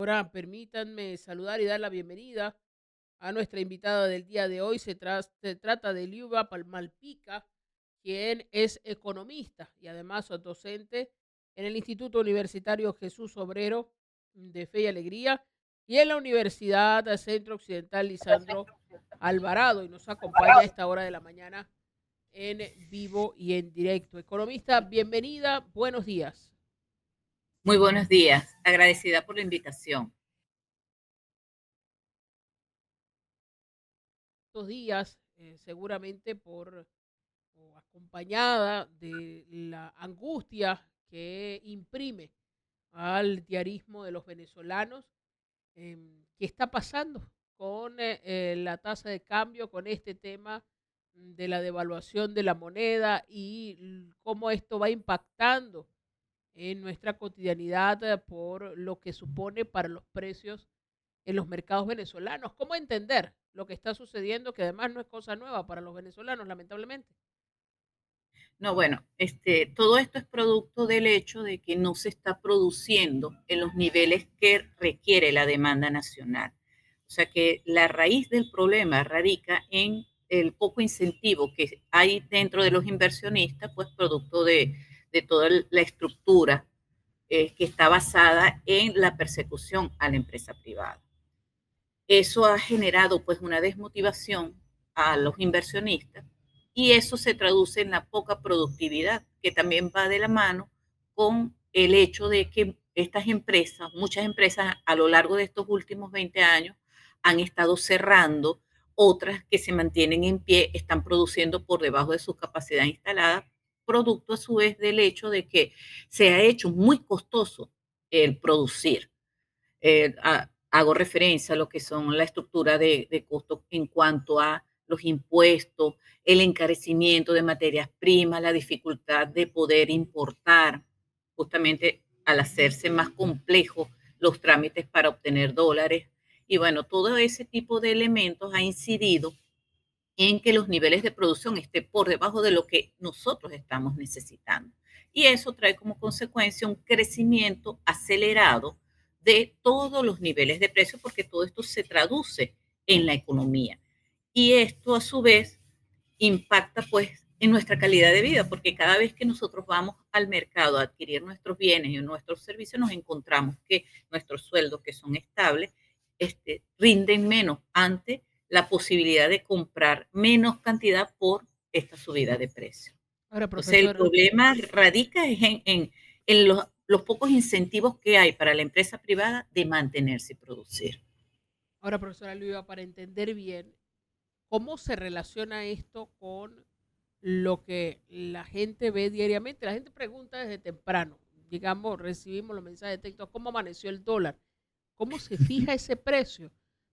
Ahora permítanme saludar y dar la bienvenida a nuestra invitada del día de hoy. Se trata de Liuba Malpica, quien es economista y además docente en el Instituto Universitario Jesús Obrero de Fe y Alegría y en la Universidad Centro Occidental Lisandro Alvarado, y nos acompaña a esta hora de la mañana en vivo y en directo. Economista, bienvenida, buenos días. Muy buenos días, agradecida por la invitación. Estos días, seguramente por o acompañada de la angustia que imprime al diarismo de los venezolanos. ¿Qué está pasando con la tasa de cambio, con este tema de la devaluación de la moneda y cómo esto va impactando en nuestra cotidianidad por lo que supone para los precios en los mercados venezolanos? ¿Cómo entender lo que está sucediendo, que además no es cosa nueva para los venezolanos, lamentablemente? No, bueno, todo esto es producto del hecho de que no se está produciendo en los niveles que requiere la demanda nacional. O sea que la raíz del problema radica en el poco incentivo que hay dentro de los inversionistas, pues producto de toda la estructura que está basada en la persecución a la empresa privada. Eso ha generado pues una desmotivación a los inversionistas y eso se traduce en la poca productividad, que también va de la mano con el hecho de que estas empresas, muchas empresas a lo largo de estos últimos 20 años han estado cerrando, otras que se mantienen en pie están produciendo por debajo de su capacidad instalada, producto a su vez del hecho de que se ha hecho muy costoso el producir. Hago referencia a lo que son la estructura de costos en cuanto a los impuestos, el encarecimiento de materias primas, la dificultad de poder importar, justamente al hacerse más complejo los trámites para obtener dólares. Y bueno, todo ese tipo de elementos ha incidido en que los niveles de producción estén por debajo de lo que nosotros estamos necesitando. Y eso trae como consecuencia un crecimiento acelerado de todos los niveles de precios, porque todo esto se traduce en la economía. Y esto a su vez impacta pues en nuestra calidad de vida, porque cada vez que nosotros vamos al mercado a adquirir nuestros bienes y nuestros servicios, nos encontramos que nuestros sueldos, que son estables, rinden menos ante la posibilidad de comprar menos cantidad por esta subida de precio. Ahora, Entonces, el profesora, problema radica en los pocos incentivos que hay para la empresa privada de mantenerse y producir. Luisa, para entender bien, ¿cómo se relaciona esto con lo que la gente ve diariamente? La gente pregunta desde temprano. Digamos, recibimos los mensajes de texto, ¿cómo amaneció el dólar? ¿Cómo se fija ese precio?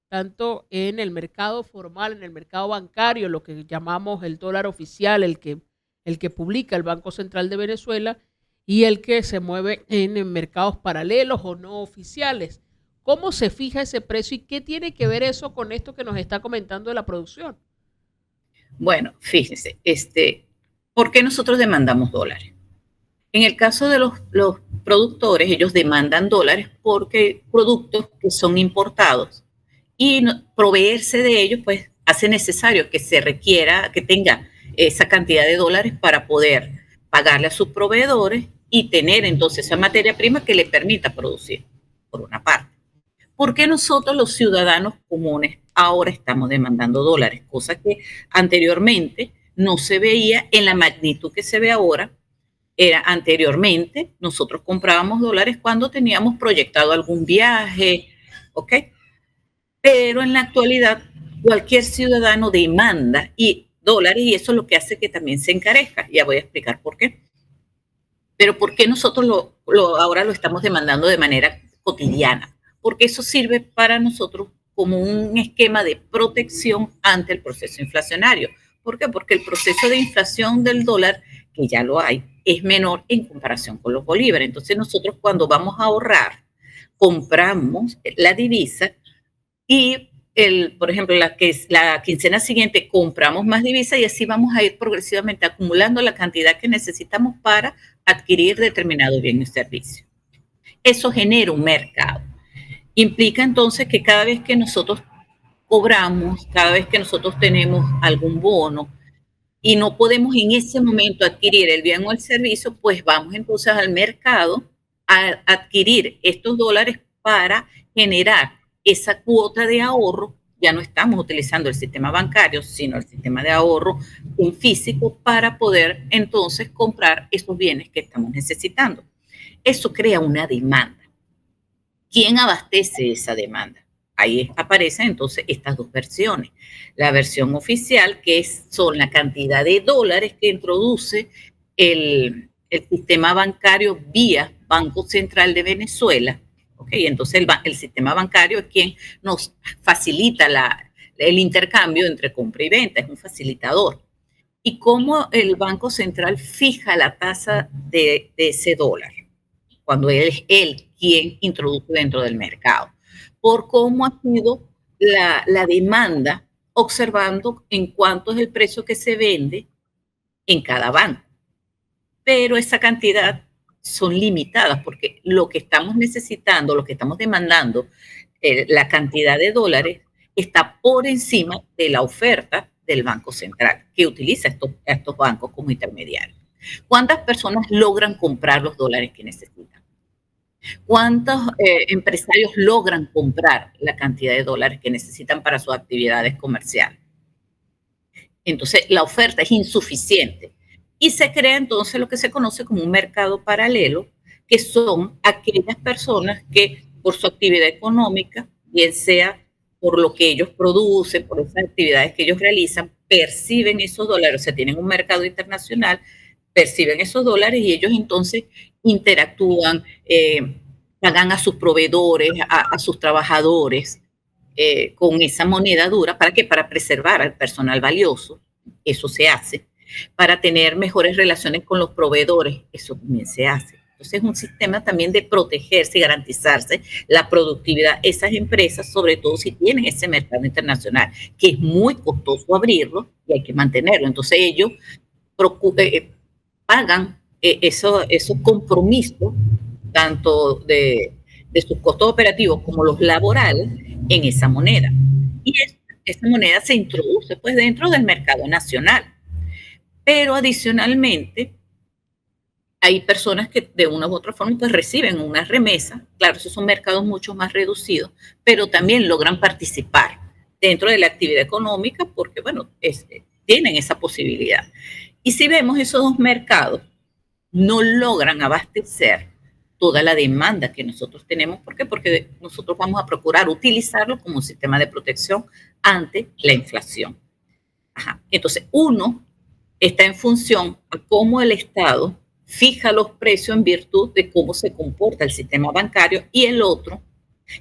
Tanto en el mercado formal, en el mercado bancario, lo que llamamos el dólar oficial, el que publica el Banco Central de Venezuela, y el que se mueve en mercados paralelos o no oficiales. ¿Cómo se fija ese precio y qué tiene que ver eso con esto que nos está comentando de la producción? Bueno, fíjense, ¿por qué nosotros demandamos dólares? En el caso de los productores, ellos demandan dólares porque productos que son importados y proveerse de ellos, pues hace necesario que se requiera, que tenga esa cantidad de dólares para poder pagarle a sus proveedores y tener entonces esa materia prima que le permita producir, por una parte. ¿Por qué nosotros los ciudadanos comunes ahora estamos demandando dólares? Cosa que anteriormente no se veía en la magnitud que se ve ahora. Era anteriormente, nosotros comprábamos dólares cuando teníamos proyectado algún viaje, ¿ok? Pero en la actualidad cualquier ciudadano demanda y dólares y eso es lo que hace que también se encarezca. Ya voy a explicar por qué. Pero ¿por qué nosotros ahora lo estamos demandando de manera cotidiana? Porque eso sirve para nosotros como un esquema de protección ante el proceso inflacionario. ¿Por qué? Porque el proceso de inflación del dólar, que ya lo hay, es menor en comparación con los bolívares. Entonces nosotros cuando vamos a ahorrar, compramos la divisa y por ejemplo, la quincena siguiente compramos más divisas y así vamos a ir progresivamente acumulando la cantidad que necesitamos para adquirir determinado bien o servicio. Eso genera un mercado. Implica entonces que cada vez que nosotros cobramos, cada vez que nosotros tenemos algún bono y no podemos en ese momento adquirir el bien o el servicio, pues vamos entonces al mercado a adquirir estos dólares para generar esa cuota de ahorro. Ya no estamos utilizando el sistema bancario, sino el sistema de ahorro en físico para poder entonces comprar esos bienes que estamos necesitando. Eso crea una demanda. ¿Quién abastece esa demanda? Ahí aparecen entonces estas dos versiones. La versión oficial, que son la cantidad de dólares que introduce el sistema bancario vía Banco Central de Venezuela. ¿Okay? Entonces el sistema bancario es quien nos facilita el intercambio entre compra y venta, es un facilitador. Y cómo el Banco Central fija la tasa de ese dólar cuando él es él quien introduce dentro del mercado, por cómo ha sido la demanda, observando en cuánto es el precio que se vende en cada banco. Pero esa cantidad son limitadas porque lo que estamos necesitando, lo que estamos demandando, la cantidad de dólares está por encima de la oferta del Banco Central, que utiliza estos bancos como intermediarios. ¿Cuántas personas logran comprar los dólares que necesitan? ¿Cuántos empresarios logran comprar la cantidad de dólares que necesitan para sus actividades comerciales? Entonces, la oferta es insuficiente. Y se crea entonces lo que se conoce como un mercado paralelo, que son aquellas personas que por su actividad económica, bien sea por lo que ellos producen, por esas actividades que ellos realizan, perciben esos dólares, o sea, tienen un mercado internacional, perciben esos dólares y ellos entonces interactúan, pagan a sus proveedores, a sus trabajadores con esa moneda dura. ¿Para qué? Para preservar al personal valioso, eso se hace. Para tener mejores relaciones con los proveedores, eso también se hace. Entonces es un sistema también de protegerse y garantizarse la productividad. Esas empresas, sobre todo si tienen ese mercado internacional, que es muy costoso abrirlo y hay que mantenerlo. Entonces ellos pagan esos compromisos, tanto de sus costos operativos como los laborales, en esa moneda. Y esa moneda se introduce pues dentro del mercado nacional. Pero adicionalmente, hay personas que de una u otra forma pues reciben una remesa. Claro, esos son mercados mucho más reducidos, pero también logran participar dentro de la actividad económica porque, bueno, tienen esa posibilidad. Y si vemos esos dos mercados, no logran abastecer toda la demanda que nosotros tenemos. ¿Por qué? Porque nosotros vamos a procurar utilizarlo como un sistema de protección ante la inflación. Ajá. Entonces, uno está en función a cómo el Estado fija los precios en virtud de cómo se comporta el sistema bancario, y el otro,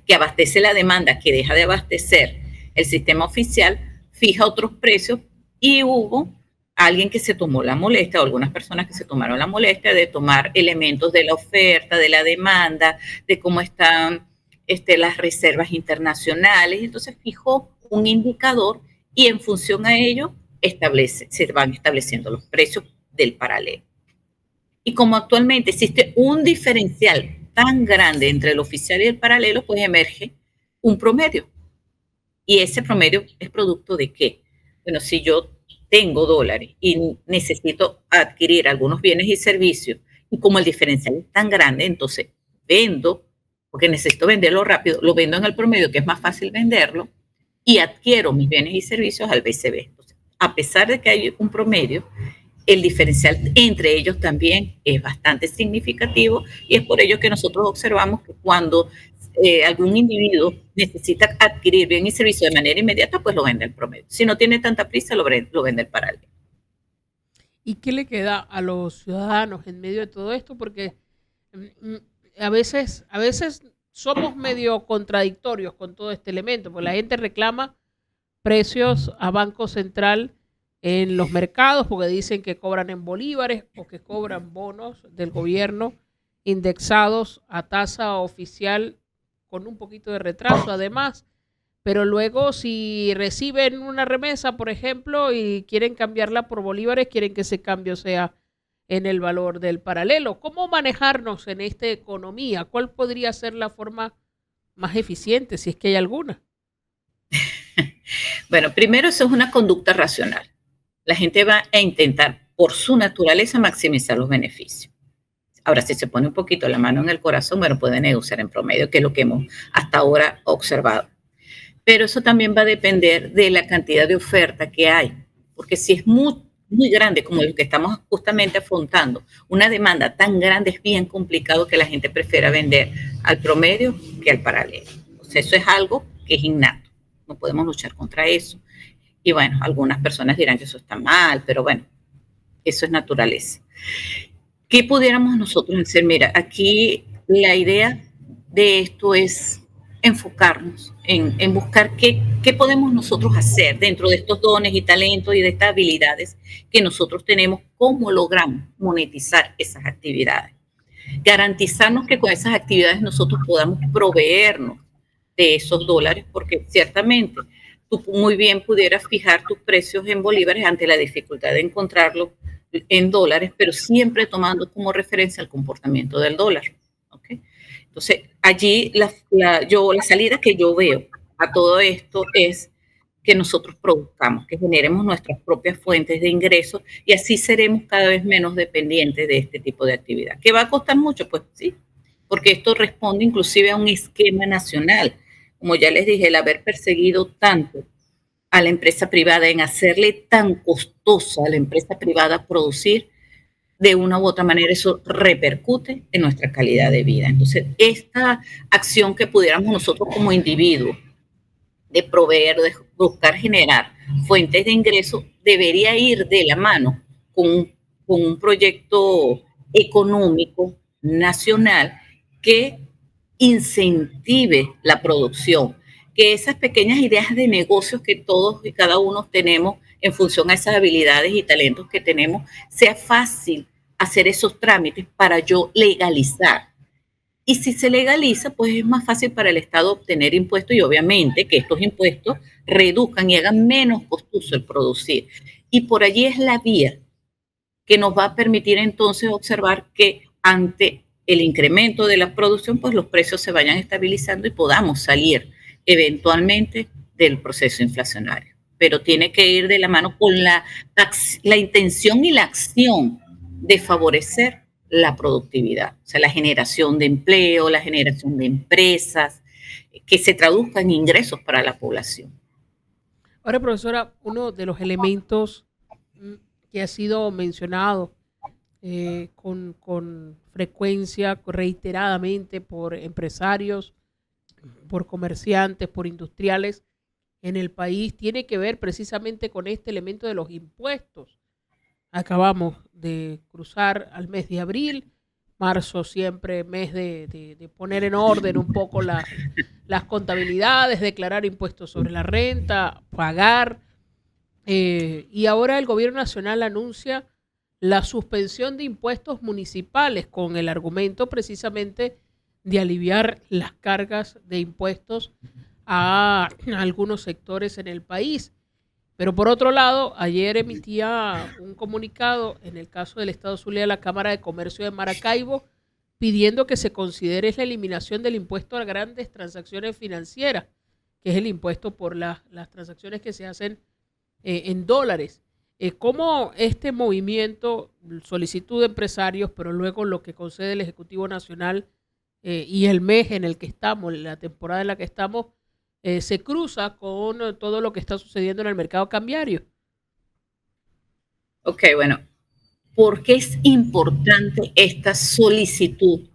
que abastece la demanda, que deja de abastecer el sistema oficial, fija otros precios. Y hubo alguien que se tomó la molestia, o algunas personas que se tomaron la molestia de tomar elementos de la oferta, de la demanda, de cómo están las reservas internacionales. Entonces fijó un indicador y en función a ello se van estableciendo los precios del paralelo. Y como actualmente existe un diferencial tan grande entre el oficial y el paralelo, pues emerge un promedio. Y ese promedio es producto de qué? Bueno, si yo tengo dólares y necesito adquirir algunos bienes y servicios, y como el diferencial es tan grande, entonces vendo, porque necesito venderlo rápido, lo vendo en el promedio, que es más fácil venderlo, y adquiero mis bienes y servicios al BCB. Entonces, a pesar de que hay un promedio, el diferencial entre ellos también es bastante significativo, y es por ello que nosotros observamos que cuando algún individuo necesita adquirir bien y servicio de manera inmediata, pues lo vende el promedio. Si no tiene tanta prisa, lo vende el paralelo. ¿Y qué le queda a los ciudadanos en medio de todo esto? Porque a veces somos medio contradictorios con todo este elemento, porque la gente reclama precios a Banco Central en los mercados porque dicen que cobran en bolívares o que cobran bonos del gobierno indexados a tasa oficial con un poquito de retraso además, pero luego si reciben una remesa, por ejemplo, y quieren cambiarla por bolívares, quieren que ese cambio sea en el valor del paralelo. ¿Cómo manejarnos en esta economía? ¿Cuál podría ser la forma más eficiente, si es que hay alguna? Bueno, primero eso es una conducta racional. La gente va a intentar, por su naturaleza, maximizar los beneficios. Ahora, si se pone un poquito la mano en el corazón, bueno, puede negociar en promedio, que es lo que hemos hasta ahora observado. Pero eso también va a depender de la cantidad de oferta que hay, porque si es muy grande como el que estamos justamente afrontando, una demanda tan grande, es bien complicado que la gente prefiera vender al promedio que al paralelo. O sea, eso es algo que es innato, no podemos luchar contra eso. Y bueno, algunas personas dirán que eso está mal, pero bueno, eso es naturaleza. ¿Qué pudiéramos nosotros hacer? Mira, aquí la idea de esto es enfocarnos en buscar qué podemos nosotros hacer dentro de estos dones y talentos y de estas habilidades que nosotros tenemos, cómo logramos monetizar esas actividades. Garantizarnos que con esas actividades nosotros podamos proveernos de esos dólares, porque ciertamente tú muy bien pudieras fijar tus precios en bolívares ante la dificultad de encontrarlo en dólares, pero siempre tomando como referencia el comportamiento del dólar. ¿Okay? Entonces, allí la salida que yo veo a todo esto es que nosotros produzcamos, que generemos nuestras propias fuentes de ingresos y así seremos cada vez menos dependientes de este tipo de actividad. ¿Qué va a costar mucho? Pues sí, porque esto responde inclusive a un esquema nacional. Como ya les dije, el haber perseguido tanto a la empresa privada, en hacerle tan costosa a la empresa privada producir, de una u otra manera eso repercute en nuestra calidad de vida. Entonces, esta acción que pudiéramos nosotros como individuos de proveer, de buscar generar fuentes de ingreso, debería ir de la mano con un proyecto económico nacional que incentive la producción, que esas pequeñas ideas de negocios que todos y cada uno tenemos en función a esas habilidades y talentos que tenemos, sea fácil hacer esos trámites para yo legalizar. Y si se legaliza, pues es más fácil para el Estado obtener impuestos y obviamente que estos impuestos reduzcan y hagan menos costoso el producir. Y por allí es la vía que nos va a permitir entonces observar que ante el incremento de la producción, pues los precios se vayan estabilizando y podamos salir eventualmente del proceso inflacionario. Pero tiene que ir de la mano con la intención y la acción de favorecer la productividad, o sea, la generación de empleo, la generación de empresas, que se traduzcan en ingresos para la población. Ahora, profesora, uno de los elementos que ha sido mencionado con frecuencia, reiteradamente por empresarios, por comerciantes, por industriales en el país, tiene que ver precisamente con este elemento de los impuestos. Acabamos de cruzar al mes de abril, marzo siempre mes de poner en orden un poco las contabilidades, declarar impuestos sobre la renta, pagar. Y ahora el gobierno nacional anuncia la suspensión de impuestos municipales con el argumento precisamente de aliviar las cargas de impuestos a algunos sectores en el país. Pero por otro lado, ayer emitía un comunicado en el caso del Estado Zulia de la Cámara de Comercio de Maracaibo pidiendo que se considere la eliminación del impuesto a grandes transacciones financieras, que es el impuesto por las transacciones que se hacen en dólares. ¿Cómo este movimiento, solicitud de empresarios, pero luego lo que concede el Ejecutivo Nacional y el mes en el que estamos, la temporada en la que estamos, se cruza con todo lo que está sucediendo en el mercado cambiario? Ok, bueno, ¿por qué es importante esta solicitud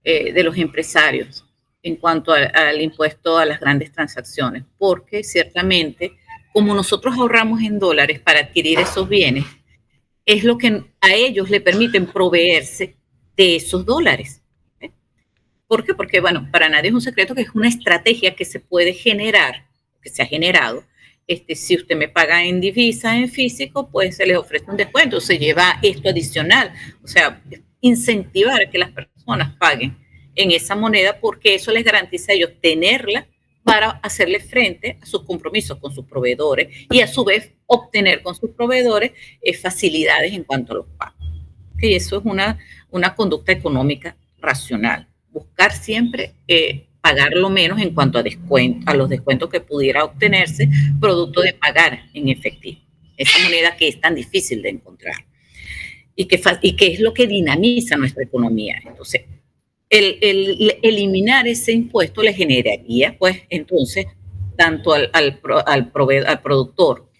de los empresarios en cuanto al impuesto a las grandes transacciones? Porque ciertamente, como nosotros ahorramos en dólares para adquirir esos bienes, es lo que a ellos le permiten proveerse de esos dólares. ¿Por qué? Porque, bueno, para nadie es un secreto que es una estrategia que se puede generar, que se ha generado. Si usted me paga en divisa, en físico, pues se les ofrece un descuento, se lleva esto adicional. O sea, incentivar a que las personas paguen en esa moneda porque eso les garantiza a ellos tenerla para hacerle frente a sus compromisos con sus proveedores y a su vez obtener con sus proveedores facilidades en cuanto a los pagos. Y eso es una conducta económica racional. Buscar siempre pagarlo menos en cuanto a descuento, a los descuentos que pudiera obtenerse producto de pagar en efectivo. Esa moneda que es tan difícil de encontrar y que es lo que dinamiza nuestra economía. Entonces, el eliminar ese impuesto le generaría, pues, entonces, tanto al productor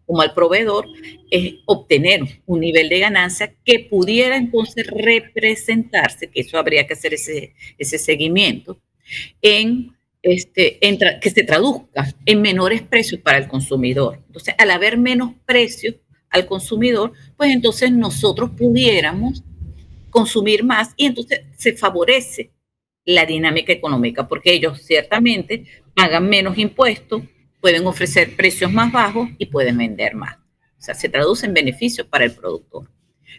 como al proveedor, es obtener un nivel de ganancia que pudiera entonces representarse, que eso habría que hacer ese seguimiento, que se traduzca en menores precios para el consumidor. Entonces, al haber menos precios al consumidor, pues entonces nosotros pudiéramos consumir más y entonces se favorece la dinámica económica, porque ellos ciertamente pagan menos impuestos, pueden ofrecer precios más bajos y pueden vender más. O sea, se traduce en beneficios para el productor.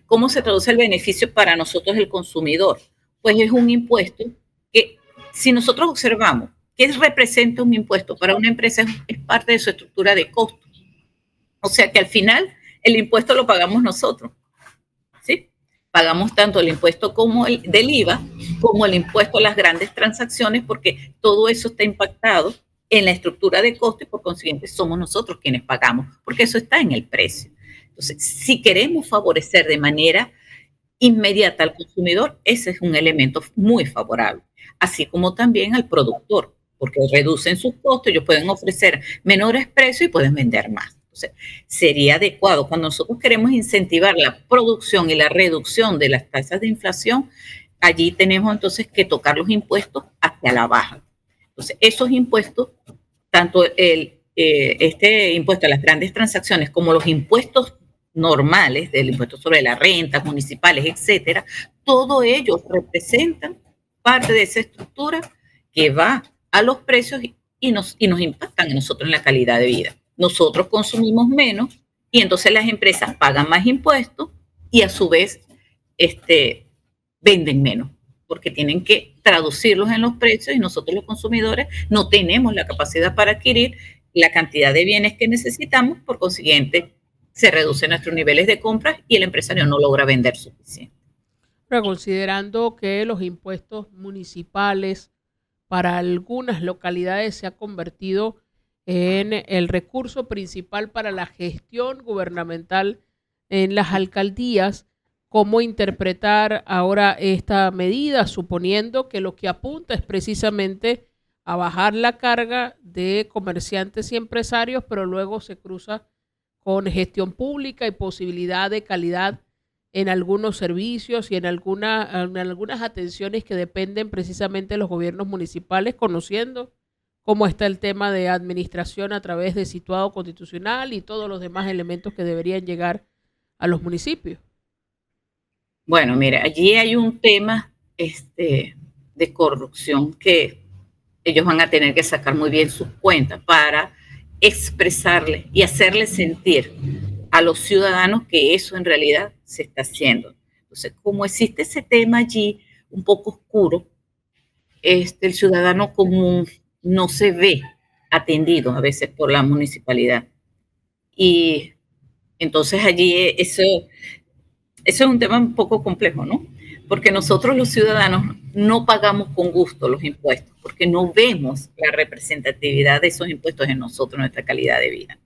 ¿Cómo se traduce el beneficio para nosotros, el consumidor? Pues es un impuesto que, si nosotros observamos qué representa un impuesto para una empresa, es parte de su estructura de costos. O sea que al final el impuesto lo pagamos nosotros, ¿sí? Pagamos tanto el impuesto como el del IVA, como el impuesto a las grandes transacciones, porque todo eso está impactado en la estructura de costo y por consiguiente somos nosotros quienes pagamos, porque eso está en el precio. Entonces, si queremos favorecer de manera inmediata al consumidor, ese es un elemento muy favorable, así como también al productor, porque reducen sus costos, ellos pueden ofrecer menores precios y pueden vender más. Entonces, sería adecuado cuando nosotros queremos incentivar la producción y la reducción de las tasas de inflación, allí tenemos entonces que tocar los impuestos hacia la baja. Entonces, esos impuestos, tanto este impuesto a las grandes transacciones como los impuestos normales, del impuesto sobre las rentas municipales, etcétera, todo ellos representan parte de esa estructura que va a los precios y nos impactan a nosotros en la calidad de vida. Nosotros consumimos menos y entonces las empresas pagan más impuestos y a su vez venden menos, porque tienen que traducirlos en los precios y nosotros los consumidores no tenemos la capacidad para adquirir la cantidad de bienes que necesitamos, por consiguiente se reducen nuestros niveles de compras y el empresario no logra vender suficiente. Pero considerando que los impuestos municipales para algunas localidades se ha convertido en el recurso principal para la gestión gubernamental en las alcaldías, ¿cómo interpretar ahora esta medida, suponiendo que lo que apunta es precisamente a bajar la carga de comerciantes y empresarios, pero luego se cruza con gestión pública y posibilidad de calidad en algunos servicios y en algunas atenciones que dependen precisamente de los gobiernos municipales, conociendo cómo está el tema de administración a través de situado constitucional y todos los demás elementos que deberían llegar a los municipios? Bueno, mira, allí hay un tema de corrupción que ellos van a tener que sacar muy bien sus cuentas para expresarle y hacerle sentir a los ciudadanos que eso en realidad se está haciendo. Entonces, como existe ese tema allí un poco oscuro, el ciudadano común no se ve atendido a veces por la municipalidad. Y entonces allí eso es un tema un poco complejo, ¿no? Porque nosotros los ciudadanos no pagamos con gusto los impuestos, porque no vemos la representatividad de esos impuestos en nosotros, en nuestra calidad de vida.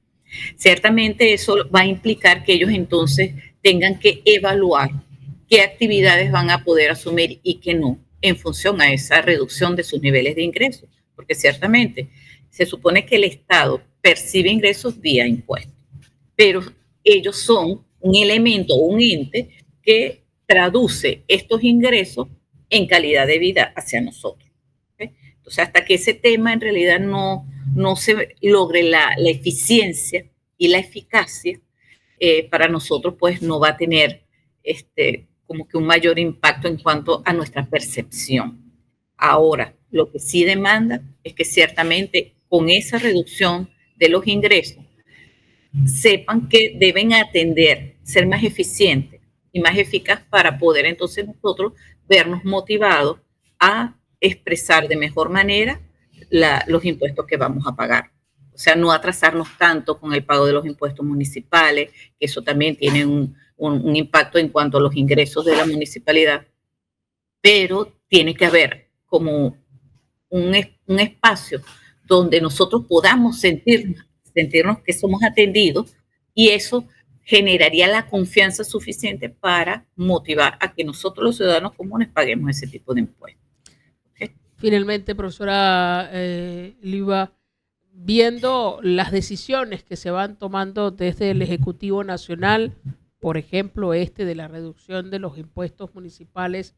Ciertamente eso va a implicar que ellos entonces tengan que evaluar qué actividades van a poder asumir y qué no, en función a esa reducción de sus niveles de ingresos, porque ciertamente se supone que el Estado percibe ingresos vía impuestos, pero ellos son un elemento o un ente que traduce estos ingresos en calidad de vida hacia nosotros. ¿Okay? Entonces, hasta que ese tema en realidad no se logre la eficiencia y la eficacia, para nosotros pues no va a tener como que un mayor impacto en cuanto a nuestra percepción. Ahora, lo que sí demanda es que ciertamente con esa reducción de los ingresos sepan que deben atender, ser más eficientes y más eficaz para poder entonces nosotros vernos motivados a expresar de mejor manera los impuestos que vamos a pagar. O sea, no atrasarnos tanto con el pago de los impuestos municipales, que eso también tiene un impacto en cuanto a los ingresos de la municipalidad, pero tiene que haber como un espacio donde nosotros podamos sentirnos que somos atendidos, y eso generaría la confianza suficiente para motivar a que nosotros los ciudadanos comunes paguemos ese tipo de impuestos. ¿Okay? Finalmente, profesora Liva, viendo las decisiones que se van tomando desde el Ejecutivo Nacional, por ejemplo, de la reducción de los impuestos municipales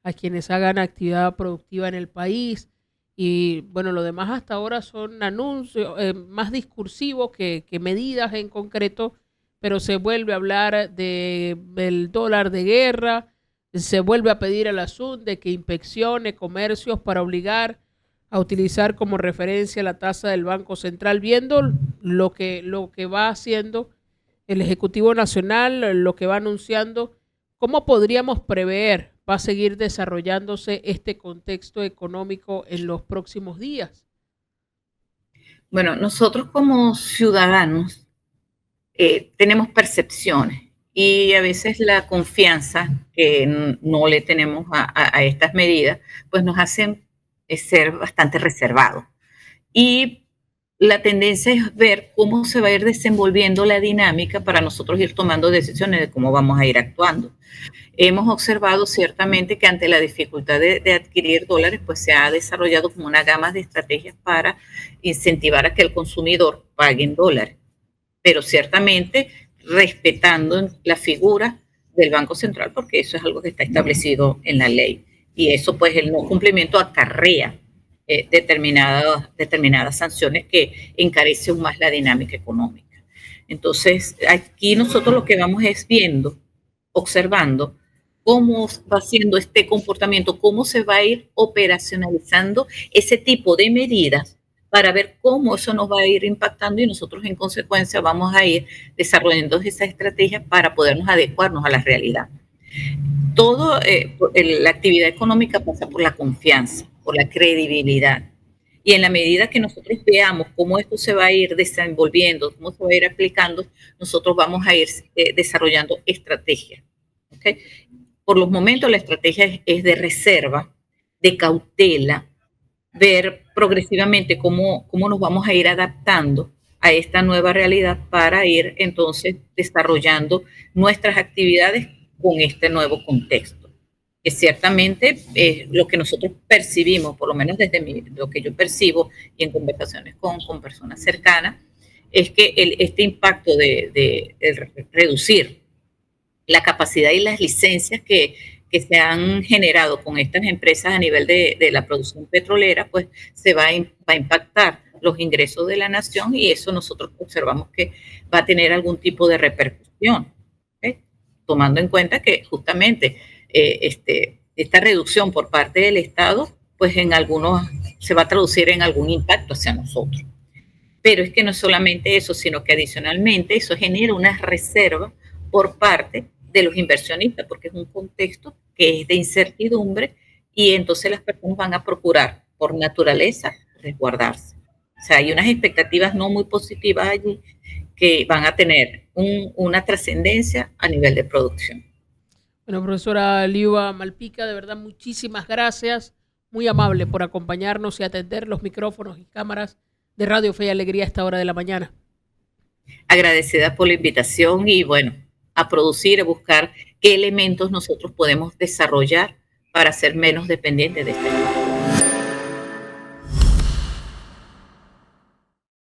a quienes hagan actividad productiva en el país, y bueno, lo demás hasta ahora son anuncios más discursivos que medidas en concreto, pero se vuelve a hablar del dólar de guerra, se vuelve a pedir a la SUN de que inspeccione comercios para obligar a utilizar como referencia la tasa del Banco Central, viendo lo que va haciendo el Ejecutivo Nacional, lo que va anunciando. ¿Cómo podríamos prever va a seguir desarrollándose este contexto económico en los próximos días? Bueno, nosotros como ciudadanos tenemos percepciones, y a veces la confianza que no le tenemos a estas medidas, pues nos hacen ser bastante reservados. Y la tendencia es ver cómo se va a ir desenvolviendo la dinámica para nosotros ir tomando decisiones de cómo vamos a ir actuando. Hemos observado ciertamente que ante la dificultad de adquirir dólares, pues se ha desarrollado como una gama de estrategias para incentivar a que el consumidor pague en dólares, pero ciertamente respetando la figura del Banco Central, porque eso es algo que está establecido en la ley. Y eso, pues, el no cumplimiento acarrea determinadas sanciones que encarecen aún más la dinámica económica. Entonces, aquí nosotros lo que vamos es viendo, observando cómo va siendo este comportamiento, cómo se va a ir operacionalizando ese tipo de medidas para ver cómo eso nos va a ir impactando, y nosotros en consecuencia vamos a ir desarrollando esas estrategias para podernos adecuarnos a la realidad. Todo la actividad económica pasa por la confianza, por la credibilidad. Y en la medida que nosotros veamos cómo esto se va a ir desenvolviendo, cómo se va a ir aplicando, nosotros vamos a ir desarrollando estrategias. ¿Okay? Por los momentos la estrategia es de reserva, de cautela, ver progresivamente cómo nos vamos a ir adaptando a esta nueva realidad para ir entonces desarrollando nuestras actividades con este nuevo contexto. Que ciertamente lo que nosotros percibimos, por lo menos desde lo que yo percibo y en conversaciones con personas cercanas, es que este impacto de reducir la capacidad y las licencias que se han generado con estas empresas a nivel de la producción petrolera, pues se va a impactar los ingresos de la nación, y eso nosotros observamos que va a tener algún tipo de repercusión, ¿okay? Tomando en cuenta que justamente esta reducción por parte del Estado, pues en algunos se va a traducir en algún impacto hacia nosotros. Pero es que no es solamente eso, sino que adicionalmente eso genera una reserva por parte de los inversionistas, porque es un contexto que es de incertidumbre, y entonces las personas van a procurar, por naturaleza, resguardarse. O sea, hay unas expectativas no muy positivas allí que van a tener una trascendencia a nivel de producción. Bueno, profesora Liva Malpica, de verdad muchísimas gracias, muy amable por acompañarnos y atender los micrófonos y cámaras de Radio Fe y Alegría a esta hora de la mañana. Agradecida por la invitación, y bueno, a producir, a buscar qué elementos nosotros podemos desarrollar para ser menos dependientes de este.